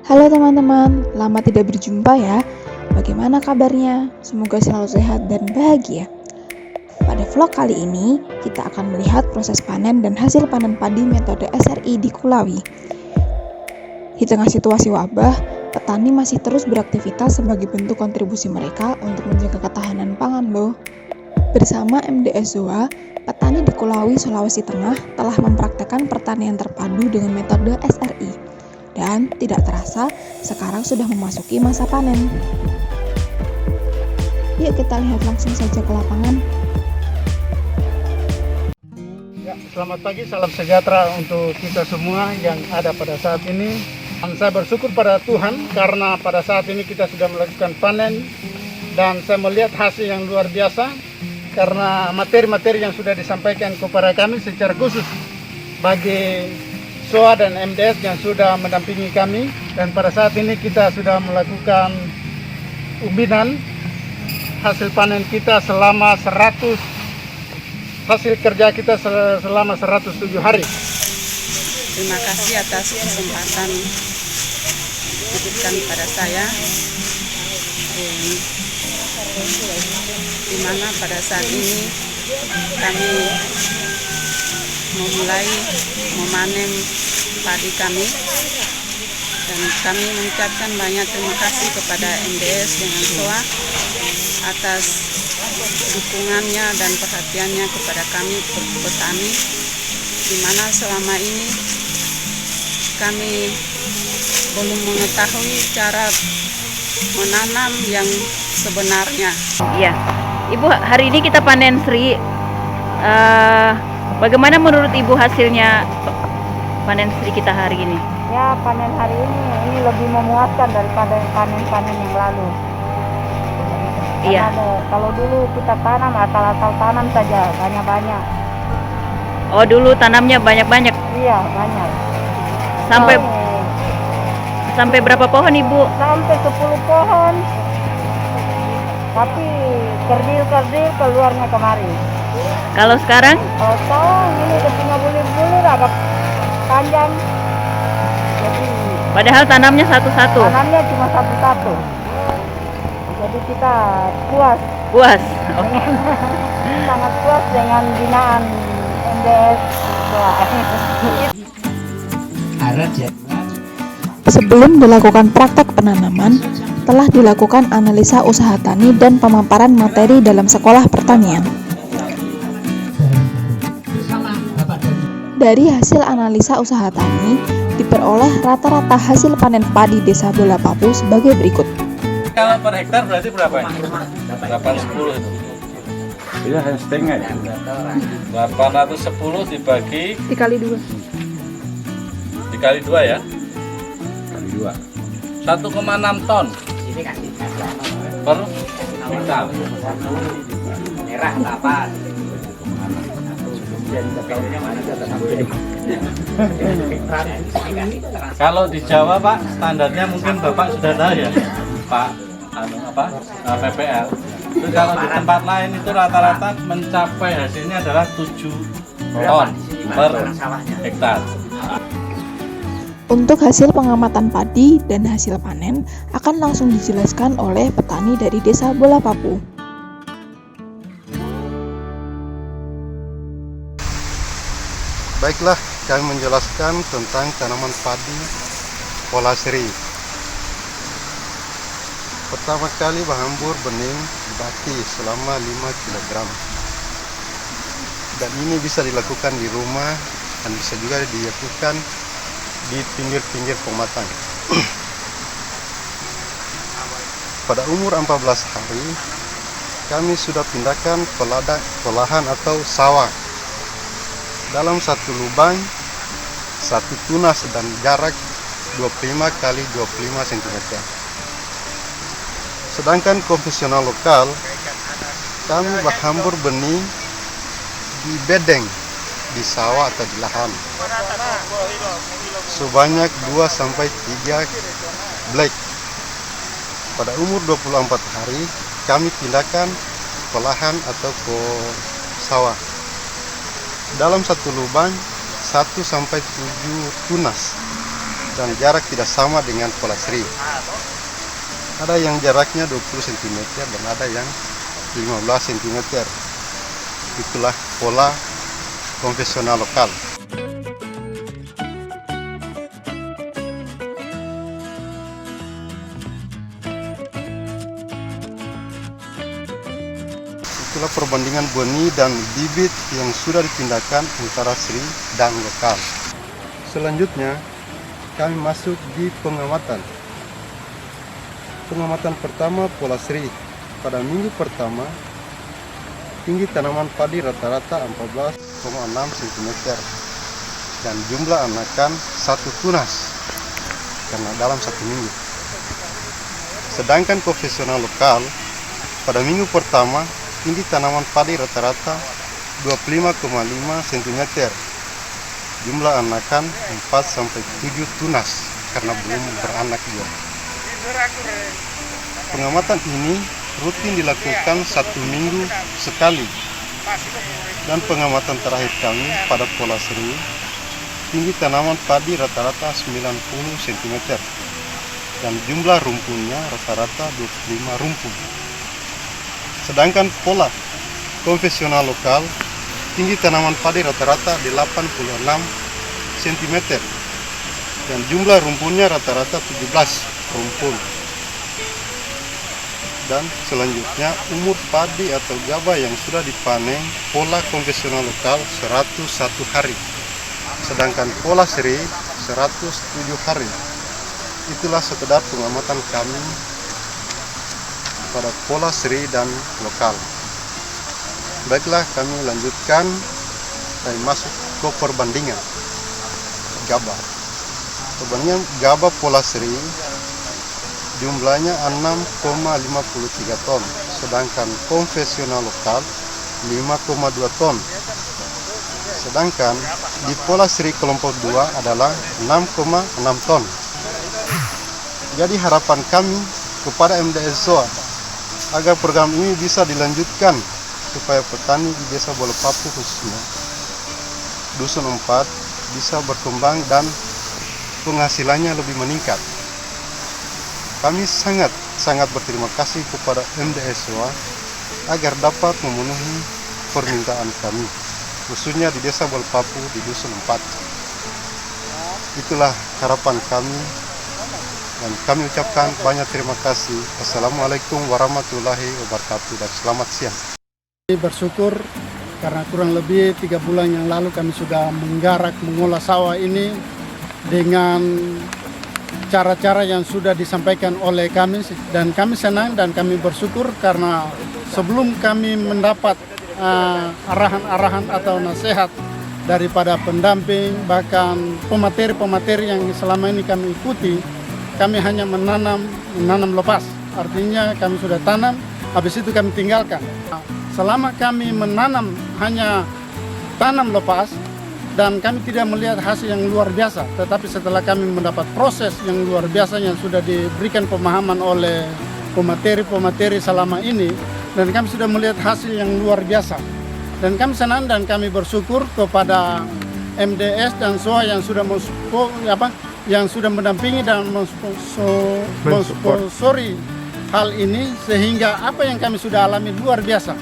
Halo teman-teman, lama tidak berjumpa ya. Bagaimana kabarnya? Semoga selalu sehat dan bahagia. Pada vlog kali ini, kita akan melihat proses panen dan hasil panen padi metode SRI di Kulawi. Di tengah situasi wabah, petani masih terus beraktivitas sebagai bentuk kontribusi mereka untuk menjaga ketahanan pangan loh. Bersama MDS ZOA, petani di Kulawi, Sulawesi Tengah telah mempraktekkan pertanian terpadu dengan metode SRI. Dan tidak terasa, sekarang sudah memasuki masa panen. Yuk kita lihat langsung saja ke lapangan. Ya, selamat pagi, salam sejahtera untuk kita semua yang ada pada saat ini. Dan saya bersyukur pada Tuhan karena pada saat ini kita sudah melakukan panen dan saya melihat hasil yang luar biasa karena materi-materi yang sudah disampaikan kepada kami secara khusus bagi ZOA dan MDS yang sudah mendampingi kami, dan pada saat ini kita sudah melakukan umbinan hasil panen kita selama 100 hasil kerja kita selama 107 hari. Terima kasih atas kesempatan diberikan pada saya, di mana pada saat ini kami memulai memanen padi kami, dan kami mengucapkan banyak terima kasih kepada MDS dengan ZOA atas dukungannya dan perhatiannya kepada kami petani, di mana selama ini kami belum mengetahui cara menanam yang sebenarnya. Iya, Ibu, hari ini kita panen Sri. Bagaimana menurut Ibu hasilnya panen Sri kita hari ini? Ya, panen hari ini lebih memuaskan daripada panen-panen yang lalu. Iya. Kalau dulu kita tanam asal-asal tanam saja banyak-banyak. Oh, dulu tanamnya banyak-banyak. Iya, banyak. Sampai berapa pohon, Ibu? Sampai 10 pohon. Tapi kerdil-kerdil keluarnya kemari. Kalau sekarang? Kalau sekarang ini udah tinggal bulir-bulir agak panjang. Jadi Padahal tanamnya satu-satu. tanamnya cuma satu-satu. Jadi kita puas. Puas. Oke. Sangat puas dengan binaan MDS. Sebelum dilakukan praktek penanaman, telah dilakukan analisa usaha tani dan pemaparan materi dalam sekolah pertanian. Dari hasil analisa usaha tani, diperoleh rata-rata hasil panen padi Desa Bola Papu sebagai berikut. Kalau per hektar berarti berapa ya? 810 itu. Iya, hanya setengah ya. 810 dibagi Dikali 2. dikali 2 ya? Kali 2. 1,6 ton per hektar. Merah 8. Kalau di Jawa Pak, standarnya mungkin Bapak sudah tahu ya, Pak PPL. Itu kalau di tempat lain itu rata-rata mencapai hasilnya adalah 7 ton per hektar. Untuk hasil pengamatan padi dan hasil panen akan langsung dijelaskan oleh petani dari Desa Bola Papu. Baiklah, kami menjelaskan tentang tanaman padi pola seri. Pertama kali berhambur benih baki selama 5 kg. Dan ini bisa dilakukan di rumah dan bisa juga dilakukan di pinggir-pinggir pematang. Pada umur 14 hari, kami sudah pindahkan ke lahan atau sawah. Dalam satu lubang, satu tunas dan jarak 25 kali 25 cm. Sedangkan konvensional lokal, kami berhambur benih di bedeng, di sawah atau di lahan. Sebanyak 2-3 blek. Pada umur 24 hari, kami pindahkan ke lahan atau ke sawah. Dalam satu lubang 1-7 tunas dan jarak tidak sama dengan pola seri. Ada yang jaraknya 20 cm dan ada yang 15 cm. Itulah pola konvensional lokal. Itulah perbandingan benih dan bibit yang sudah dipindahkan antara seri dan lokal. Selanjutnya, kami masuk di pengamatan. Pengamatan pertama pola seri. Pada minggu pertama, tinggi tanaman padi rata-rata 14,6 cm dan jumlah anakan 1 tunas karena dalam 1 minggu. Sedangkan konvensional lokal, pada minggu pertama, tinggi tanaman padi rata-rata 25,5 cm. Jumlah anakan 4-7 tunas karena belum beranak juga. Pengamatan ini rutin dilakukan 1 minggu sekali. Dan pengamatan terakhir kami pada pola seri, tinggi tanaman padi rata-rata 90 cm. Dan jumlah rumpunnya rata-rata 25 rumpun. Sedangkan pola konvensional lokal, tinggi tanaman padi rata-rata 86 cm dan jumlah rumpunnya rata-rata 17 rumpun. Dan selanjutnya umur padi atau gabah yang sudah dipanen pola konvensional lokal 101 hari, sedangkan pola seri 107 hari. Itulah sekedar pengamatan kami pada pola seri dan lokal. Baiklah, kami lanjutkan dan masuk ke perbandingan gabah. Perbandingan gabah pola seri jumlahnya 6,53 ton, sedangkan konvensional lokal 5,2 ton. Sedangkan di pola seri kelompok 2 adalah 6,6 ton. Jadi harapan kami kepada MDS SOA agar program ini bisa dilanjutkan supaya petani di Desa Bolepapu khususnya Dusun 4 bisa berkembang dan penghasilannya lebih meningkat. Kami sangat berterima kasih kepada MDS SOA agar dapat memenuhi permintaan kami, khususnya di Desa Bolepapu di Dusun 4. Itulah harapan kami. Dan kami ucapkan banyak terima kasih. Assalamualaikum warahmatullahi wabarakatuh dan selamat siang. Bersyukur karena kurang lebih 3 bulan yang lalu kami sudah menggarap mengolah sawah ini dengan cara-cara yang sudah disampaikan oleh kami, dan kami senang dan kami bersyukur karena sebelum kami mendapat arahan-arahan atau nasihat daripada pendamping bahkan pemateri-pemateri yang selama ini kami ikuti, kami hanya menanam lepas. Artinya kami sudah tanam, habis itu kami tinggalkan. Selama kami menanam hanya tanam lepas dan kami tidak melihat hasil yang luar biasa. Tetapi setelah kami mendapat proses yang luar biasa yang sudah diberikan pemahaman oleh pemateri-pemateri selama ini, dan kami sudah melihat hasil yang luar biasa. Dan kami senang dan kami bersyukur kepada MDS dan SOA yang sudah yang sudah mendampingi dan mensponsori hal ini, sehingga apa yang kami sudah alami luar biasa.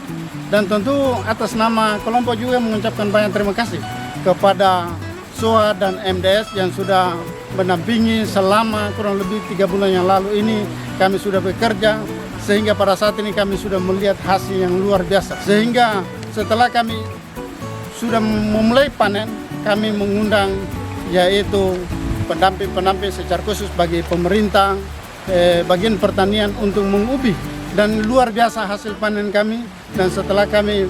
Dan tentu atas nama kelompok juga mengucapkan banyak terima kasih kepada SOA dan MDS yang sudah mendampingi selama kurang lebih 3 bulan yang lalu ini. Kami sudah bekerja sehingga pada saat ini kami sudah melihat hasil yang luar biasa. Sehingga setelah kami sudah memulai panen, kami mengundang yaitu pendamping-pendamping secara khusus bagi pemerintah, bagian pertanian untuk mengubi, dan luar biasa hasil panen kami. Dan setelah kami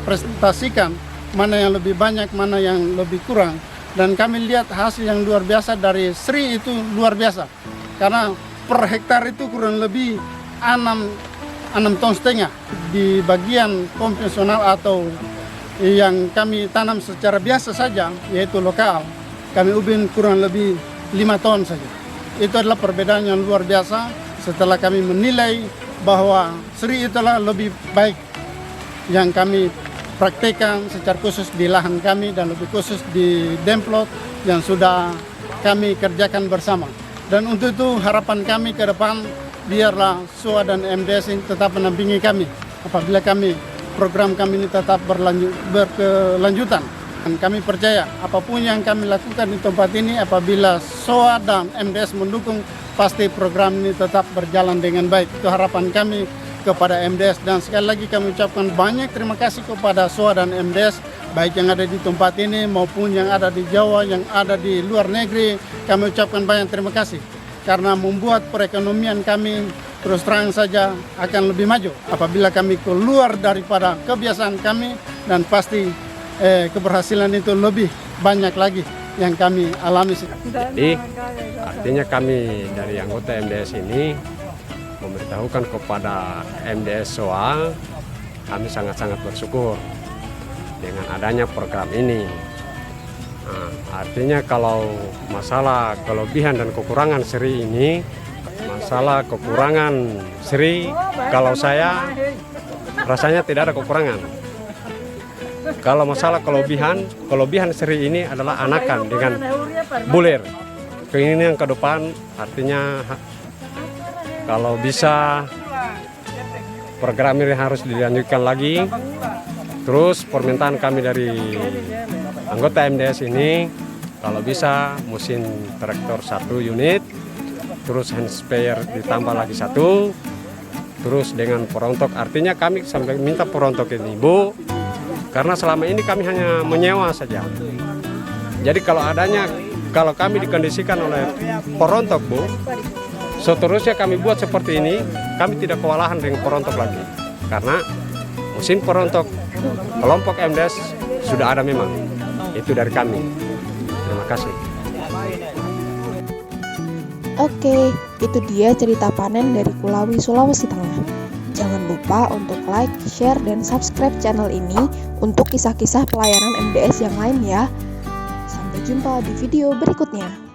presentasikan mana yang lebih banyak, mana yang lebih kurang, dan kami lihat hasil yang luar biasa dari seri itu luar biasa, karena per hektar itu kurang lebih 6,5 ton di bagian konvensional atau yang kami tanam secara biasa saja yaitu lokal. Kami ubin kurang lebih 5 ton saja. Itu adalah perbedaan yang luar biasa setelah kami menilai bahwa seri itulah lebih baik yang kami praktekkan secara khusus di lahan kami dan lebih khusus di Demplot yang sudah kami kerjakan bersama. Dan untuk itu harapan kami ke depan, biarlah SOA dan MDS ini tetap menampingi kami apabila program kami ini tetap berkelanjutan. Dan kami percaya apapun yang kami lakukan di tempat ini, apabila SOA dan MDS mendukung, pasti program ini tetap berjalan dengan baik. Itu harapan kami kepada MDS. Dan sekali lagi kami ucapkan banyak terima kasih kepada SOA dan MDS, baik yang ada di tempat ini maupun yang ada di Jawa, yang ada di luar negeri. Kami ucapkan banyak terima kasih karena membuat perekonomian kami terus terang saja akan lebih maju apabila kami keluar daripada kebiasaan kami, dan pasti keberhasilan itu lebih banyak lagi yang kami alami. Jadi artinya kami dari anggota MDS ini memberitahukan kepada MDS SOA, kami sangat-sangat bersyukur dengan adanya program ini. Nah, artinya kalau masalah kelebihan dan kekurangan Sri ini, masalah kekurangan Sri, kalau saya rasanya tidak ada kekurangan. Kalau masalah kelebihan Sri ini adalah anakan dengan bulir. Keinginan ke depan artinya kalau bisa program ini harus dilanjutkan lagi. Terus permintaan kami dari anggota MDS ini, kalau bisa mesin traktor 1 unit, terus hand sprayer ditambah lagi 1, terus dengan perontok. Artinya kami sampai minta perontok ini, Bu, karena selama ini kami hanya menyewa saja. Jadi kalau kami dikondisikan oleh perontok, Bu, seterusnya kami buat seperti ini, kami tidak kewalahan dengan perontok lagi. Karena mesin perontok kelompok MDS sudah ada memang. Itu dari kami. Terima kasih. Oke, itu dia cerita panen dari Kulawi, Sulawesi Tengah. Jangan lupa untuk like, share, dan subscribe channel ini untuk kisah-kisah pelayanan MDS yang lain ya. Sampai jumpa di video berikutnya.